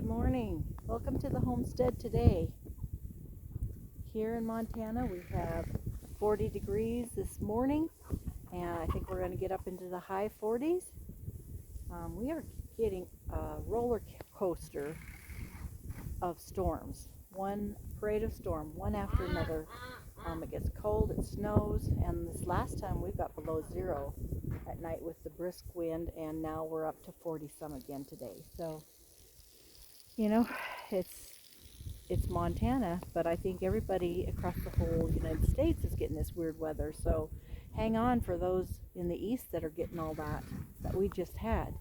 morning. Welcome to the homestead today. Here in Montana we have 40 degrees this morning, and I think we're going to get up into the high 40s. We are getting a roller coaster of storms. One parade of storm, one after another. It gets cold, it snows, and this last time we got below zero at night with the brisk wind, and now we're up to 40 some again today. So, you know, it's Montana, but I think everybody across the whole United States is getting this weird weather. So hang on for those in the east that are getting all that we just had.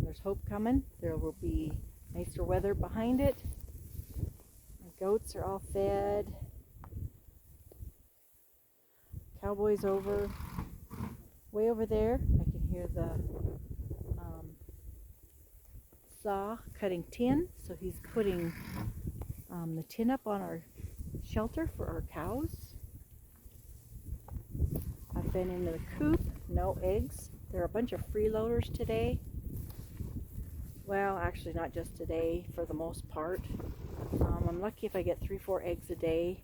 There's hope coming. There will be nicer weather behind it. The goats are all fed. Cowboy's way over there. I can hear the saw cutting tin, so he's putting the tin up on our shelter for our cows. I've been in the coop, no eggs. There are a bunch of freeloaders today. Well, actually not just today, for the most part. I'm lucky if I get 3-4 eggs a day.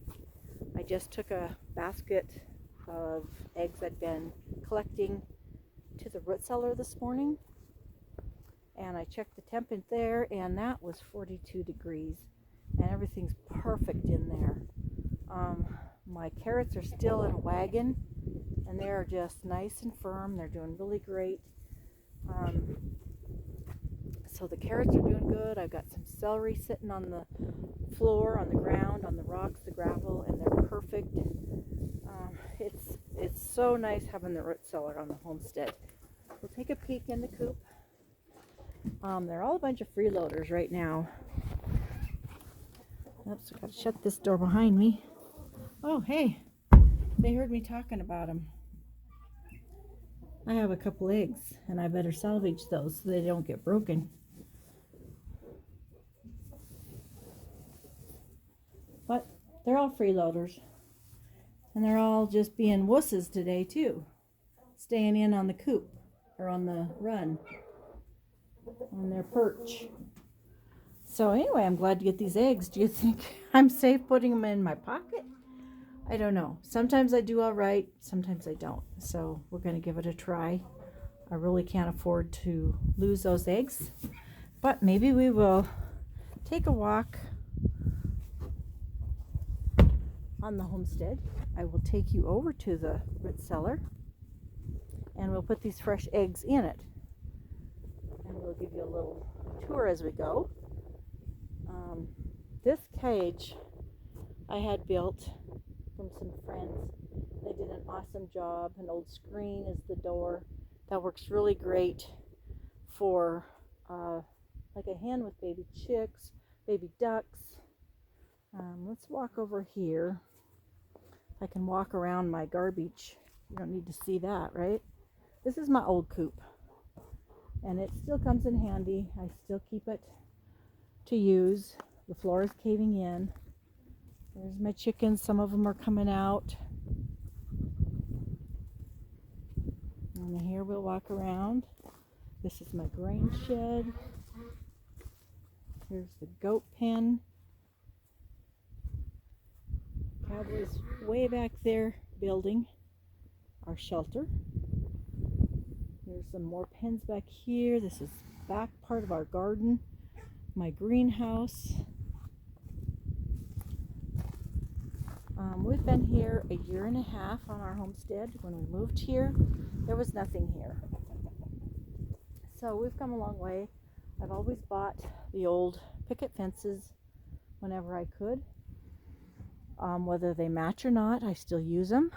I just took a basket of eggs I'd been collecting to the root cellar this morning, and I checked the temp in there, and that was 42 degrees, and everything's perfect in there. My carrots are still in a wagon, and they're just nice and firm. They're doing really great. So the carrots are doing good. I've got some celery sitting on the floor, on the ground, on the rocks, the gravel, and they're perfect. It's so nice having the root cellar on the homestead. We'll take a peek in the coop. They're all a bunch of freeloaders right now. Oops, I gotta shut this door behind me. Oh, hey, they heard me talking about them. I have a couple eggs, and I better salvage those so they don't get broken. But they're all freeloaders, and they're all just being wusses today too, staying in on the coop or on the run, on their perch. So anyway, I'm glad to get these eggs. Do you think I'm safe putting them in my pocket? I don't know. Sometimes I do all right, sometimes I don't. So we're going to give it a try. I really can't afford to lose those eggs, but maybe we will take a walk on the homestead. I will take you over to the root cellar, and we'll put these fresh eggs in it, and we'll give you a little tour as we go. This cage I had built from some friends. They did an awesome job. An old screen is the door. That works really great for like a hen with baby chicks, baby ducks. Let's walk over here. I can walk around my garbage. You don't need to see that, right? This is my old coop, and it still comes in handy. I still keep it to use. The floor is caving in. There's my chickens. Some of them are coming out. And here we'll walk around. This is my grain shed. Here's the goat pen. Cowboy's way back there building our shelter. There's some more pens back here. This is back part of our garden, my greenhouse. We've been here a year and a half on our homestead. When we moved here, there was nothing here. So we've come a long way. I've always bought the old picket fences whenever I could. Whether they match or not, I still use them.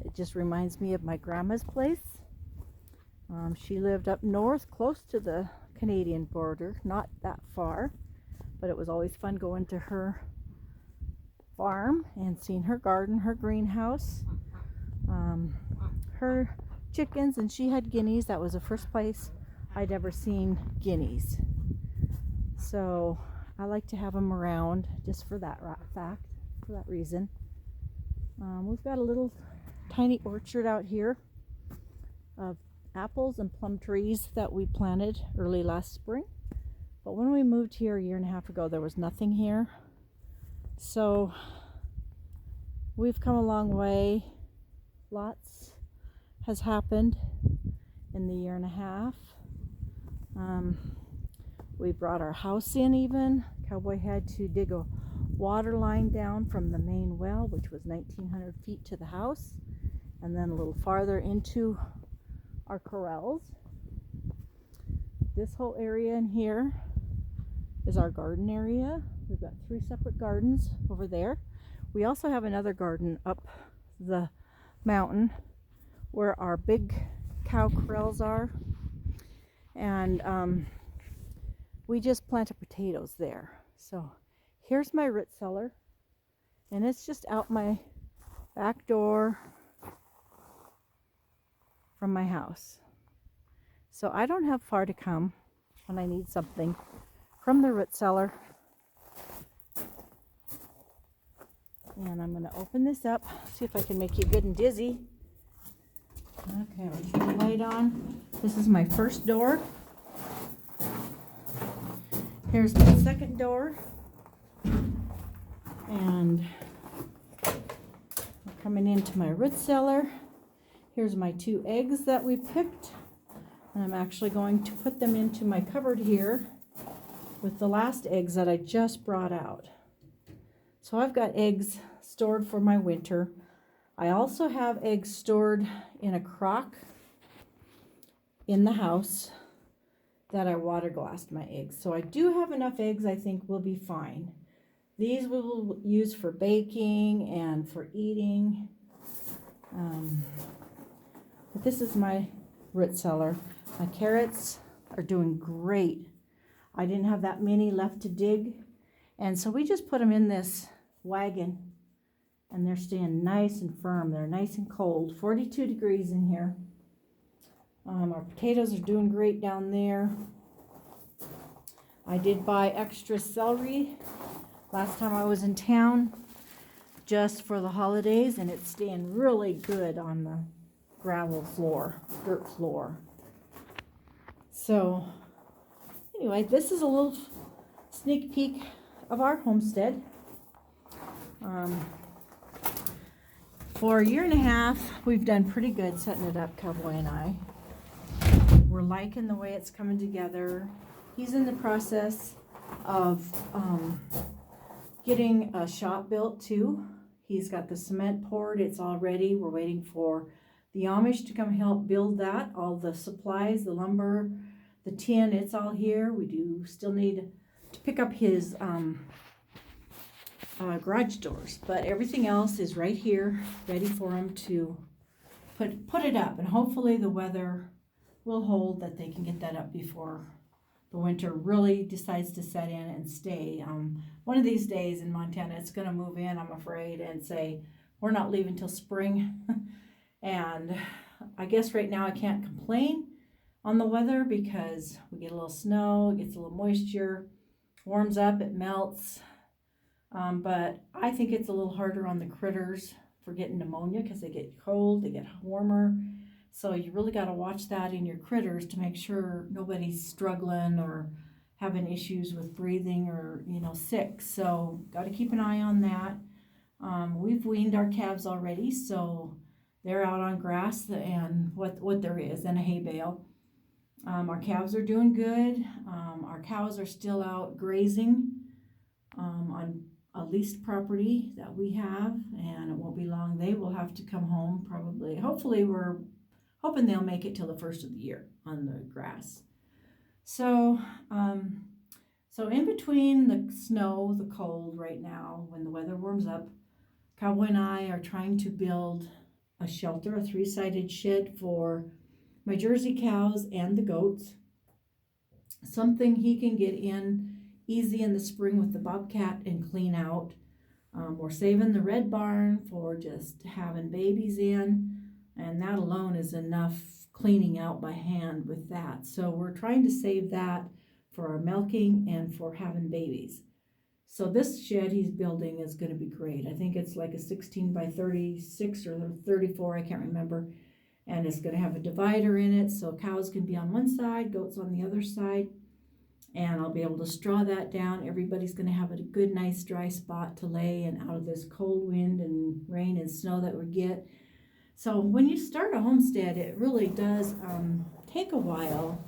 It just reminds me of my grandma's place. She lived up north, close to the Canadian border, not that far, but it was always fun going to her farm and seeing her garden, her greenhouse, her chickens, and she had guineas. That was the first place I'd ever seen guineas. So I like to have them around just for that fact, for that reason. We've got a little tiny orchard out here of apples and plum trees that we planted early last spring. But when we moved here a year and a half ago, there was nothing here. So we've come a long way. Lots has happened in the year and a half. We brought our house in even. Cowboy had to dig a water line down from the main well, which was 1,900 feet to the house, and then a little farther into our corrals. This whole area in here is our garden area. We've got 3 separate gardens over there. We also have another garden up the mountain where our big cow corrals are, and we just planted potatoes there. So here's my root cellar, and it's just out my back door from my house. So I don't have far to come when I need something from the root cellar. And I'm going to open this up, see if I can make you good and dizzy. Okay, let's turn the light on. This is my first door. Here's my second door. And we're coming into my root cellar. Here's my 2 eggs that we picked. And I'm actually going to put them into my cupboard here with the last eggs that I just brought out. So I've got eggs stored for my winter. I also have eggs stored in a crock in the house that I water glassed my eggs. So I do have enough eggs. I think will be fine. These we will use for baking and for eating. But this is my root cellar. My carrots are doing great. I didn't have that many left to dig, and so we just put them in this wagon, and they're staying nice and firm. They're nice and cold. 42 degrees in here. Our potatoes are doing great down there. I did buy extra celery last time I was in town just for the holidays, and it's staying really good on the gravel floor, dirt floor. So anyway, this is a little sneak peek of our homestead. For a year and a half, we've done pretty good setting it up, Cowboy and I. We're liking the way it's coming together. He's in the process of getting a shop built too. He's got the cement poured. It's all ready. We're waiting for the Amish to come help build that. All the supplies, the lumber, the tin, it's all here. We do still need to pick up his garage doors, but everything else is right here, ready for him to put it up. And hopefully the weather will hold that they can get that up before the winter really decides to set in and stay. One of these days in Montana, it's going to move in, I'm afraid, and say, we're not leaving till spring. And I guess right now I can't complain on the weather because we get a little snow, it gets a little moisture, warms up, it melts. But I think it's a little harder on the critters for getting pneumonia because they get cold, they get warmer. So you really got to watch that in your critters to make sure nobody's struggling or having issues with breathing or, sick. So got to keep an eye on that. We've weaned our calves already, so they're out on grass and what there is and a hay bale. Our calves are doing good. Our cows are still out grazing on a leased property that we have, and it won't be long. They will have to come home probably. Hopefully we're hoping they'll make it till the first of the year on the grass. So in between the snow, the cold right now, when the weather warms up, Cowboy and I are trying to build a shelter, a 3-sided shed for my Jersey cows and the goats. Something he can get in easy in the spring with the bobcat and clean out. We're saving the red barn for just having babies in, and that alone is enough cleaning out by hand with that. So we're trying to save that for our milking and for having babies. So this shed he's building is going to be great. I think it's like a 16 by 36 or 34, I can't remember. And it's going to have a divider in it so cows can be on one side, goats on the other side. and I'll be able to straw that down. Everybody's going to have a good, nice, dry spot to lay and out of this cold wind and rain and snow that we get. So when you start a homestead, it really does take a while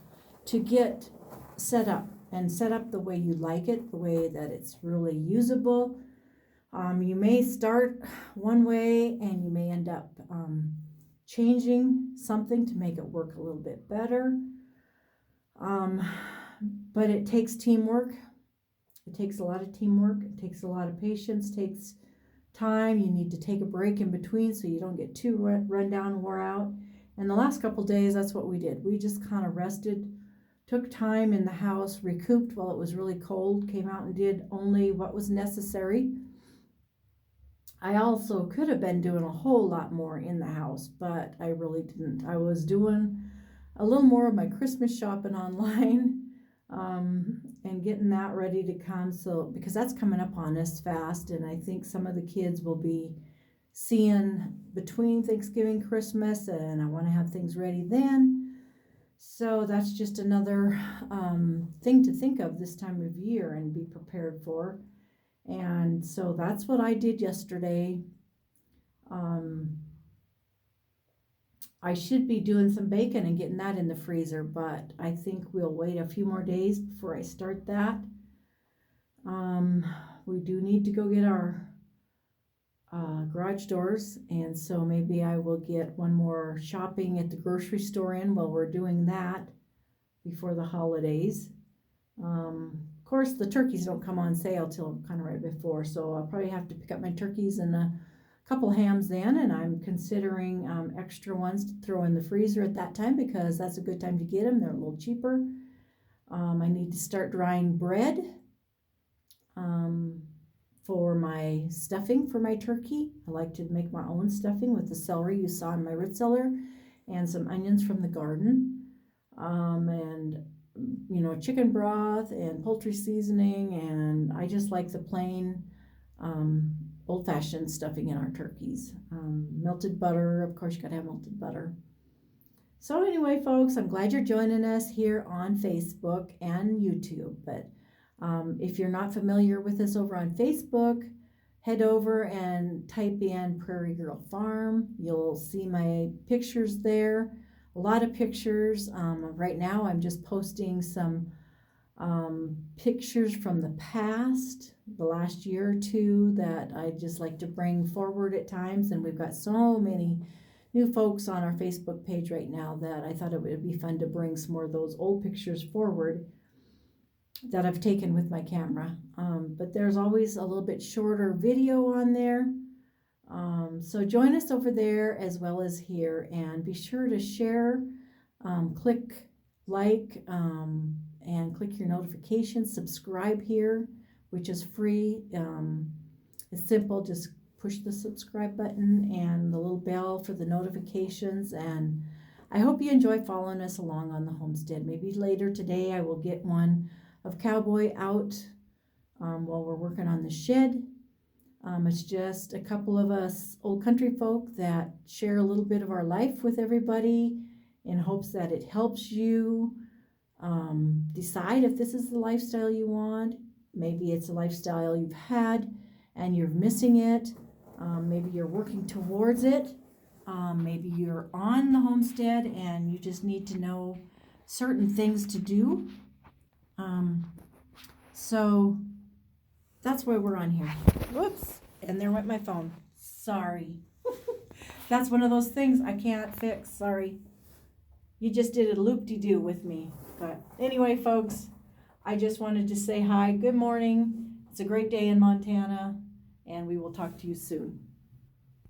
to get set up and set up the way you like it, the way that it's really usable. You may start one way and you may end up changing something to make it work a little bit better. But it takes teamwork. It takes a lot of teamwork. It takes a lot of patience, takes time. You need to take a break in between so you don't get too run down and wore out. And the last couple days, that's what we did. We just kind of rested, took time in the house, recouped while it was really cold, came out and did only what was necessary. I also could have been doing a whole lot more in the house, but I really didn't. I was doing a little more of my Christmas shopping online, and getting that ready to come. So, because that's coming up on us fast, and I think some of the kids will be seeing between Thanksgiving, Christmas, and I want to have things ready then. So that's just another thing to think of this time of year and be prepared for. And so that's what I did yesterday. I should be doing some bacon and getting that in the freezer, but I think we'll wait a few more days before I start that. We do need to go get our garage doors, and so maybe I will get one more shopping at the grocery store in while we're doing that before the holidays. Of course, the turkeys don't come on sale till kind of right before, so I'll probably have to pick up my turkeys and a couple hams then, and I'm considering extra ones to throw in the freezer at that time because that's a good time to get them. They're a little cheaper. I need to start drying bread for my stuffing for my turkey. I like to make my own stuffing with the celery you saw in my root cellar and some onions from the garden, and chicken broth and poultry seasoning, and I just like the plain old-fashioned stuffing in our turkeys. Melted butter, of course you gotta have melted butter. So anyway, folks, I'm glad you're joining us here on Facebook and YouTube. But if you're not familiar with us over on Facebook, head over and type in Prairie Girl Farm. You'll see my pictures there. A lot of pictures. Right now I'm just posting some pictures from the past, the last year or two, that I just like to bring forward at times. And we've got so many new folks on our Facebook page right now that I thought it would be fun to bring some more of those old pictures forward that I've taken with my camera. But there's always a little bit shorter video on there. So join us over there as well as here, and be sure to share, click like, and click your notifications, subscribe here, which is free. It's simple, just push the subscribe button and the little bell for the notifications. And I hope you enjoy following us along on the homestead. Maybe later today I will get one of Cowboy out while we're working on the shed. It's just a couple of us old country folk that share a little bit of our life with everybody in hopes that it helps you decide if this is the lifestyle you want. Maybe it's a lifestyle you've had and you're missing it. Maybe you're working towards it. Maybe you're on the homestead and you just need to know certain things to do. So that's why we're on here. Whoops. And there went my phone. Sorry. That's one of those things I can't fix. Sorry. You just did a loop-de-doo with me. But anyway, folks, I just wanted to say hi. Good morning. It's a great day in Montana, and we will talk to you soon.